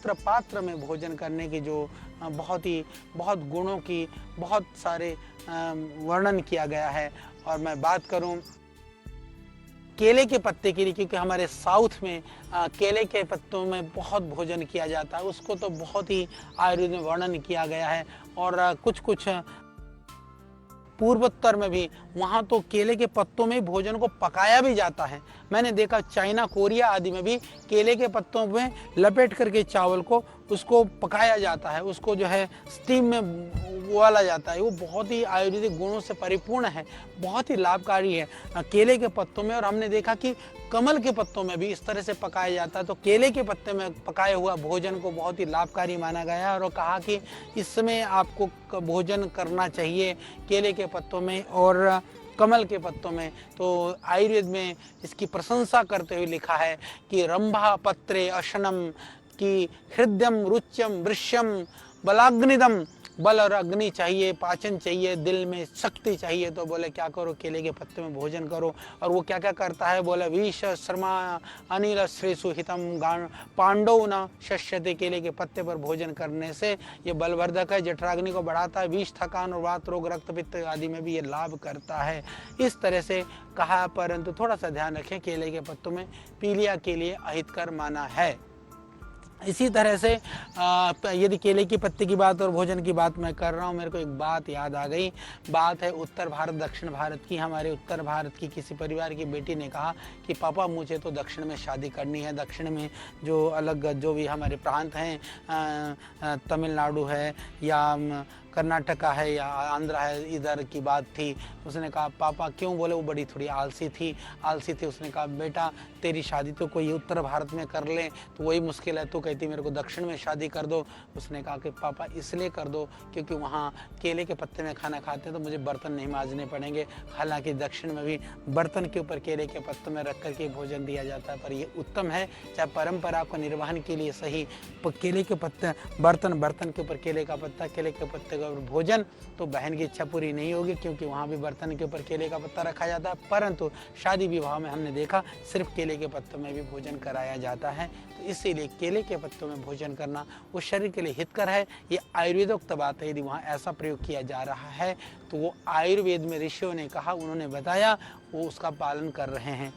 पत्र पात्र में भोजन करने की जो बहुत गुणों की बहुत सारे वर्णन किया गया है। और मैं बात करूं केले के पत्ते के लिए, क्योंकि हमारे साउथ में केले के पत्तों में बहुत भोजन किया जाता है, उसको तो बहुत ही आयुर्वेद में वर्णन किया गया है। और कुछ कुछ पूर्वोत्तर में भी वहाँ तो केले के पत्तों में भोजन को पकाया भी जाता है। मैंने देखा चाइना, कोरिया आदि में भी केले के पत्तों में लपेट करके चावल को उसको पकाया जाता है, उसको जो है स्टीम में उबाला जाता है। वो बहुत ही आयुर्वेदिक गुणों से परिपूर्ण है, बहुत ही लाभकारी है केले के पत्तों में। और हमने देखा कि कमल के पत्तों में भी इस तरह से पकाया जाता है। तो केले के पत्ते में पकाया हुआ भोजन को बहुत ही लाभकारी माना गया है और कहा कि इसमें आपको भोजन करना चाहिए केले के पत्तों में और कमल के पत्तों में। तो आयुर्वेद में इसकी प्रशंसा करते हुए लिखा है कि रंभा पत्रे अशनम की हृदयम रुच्यम वृश्यम बलाग्निदम, बल और अग्नि चाहिए, पाचन चाहिए, दिल में शक्ति चाहिए। तो बोले क्या करो, केले के पत्ते में भोजन करो। और वो क्या क्या करता है, बोले विष श्रमा अनिल श्रेषु हितम गान पांडव न शस्यते। केले के पत्ते पर भोजन करने से ये बलवर्धक है, जठराग्नि को बढ़ाता है, विष थकान और वात रोग रक्त पित्त आदि में भी ये लाभ करता है। इस तरह से कहा, परंतु थोड़ा सा ध्यान रखें, केले के पत्तों में पीलिया के लिए अहितकर माना है। इसी तरह से यदि केले की पत्ते की बात और भोजन की बात मैं कर रहा हूँ, मेरे को एक बात याद आ गई। बात है उत्तर भारत दक्षिण भारत की। हमारे उत्तर भारत की किसी परिवार की बेटी ने कहा कि पापा मुझे तो दक्षिण में शादी करनी है। दक्षिण में जो अलग जो भी हमारे प्रांत हैं, तमिलनाडु है या कर्नाटका है या आंध्रा है, इधर की बात थी। उसने कहा पापा क्यों? बोले वो बड़ी थोड़ी आलसी थी। उसने कहा बेटा तेरी शादी तो कोई उत्तर भारत में कर ले तो वही मुश्किल है, तो कहती मेरे को दक्षिण में शादी कर दो। उसने कहा कि पापा इसलिए कर दो क्योंकि वहाँ केले के पत्ते में खाना खाते हैं तो मुझे बर्तन नहीं मांजने पड़ेंगे। हालांकि दक्षिण में भी बर्तन के ऊपर केले के पत्तों में रख करके भोजन दिया जाता है, पर ये उत्तम है। चाहे परंपरा को निर्वहन के लिए सही, केले के पत्ते बर्तन के ऊपर केले का पत्ता, केले के पत्ते का भोजन, तो बहन की इच्छा पूरी नहीं होगी क्योंकि वहाँ भी बर्तन के ऊपर केले का पत्ता रखा जाता है। परंतु शादी विवाह में हमने देखा सिर्फ केले के पत्तों में भी भोजन कराया जाता है। तो इसीलिए केले के पत्तों में भोजन करना वो शरीर के लिए हितकर है। ये आयुर्वेदोक्त बात है। यदि वहाँ ऐसा प्रयोग किया जा रहा है तो वो आयुर्वेद में ऋषियों ने कहा, उन्होंने बताया, वो उसका पालन कर रहे हैं।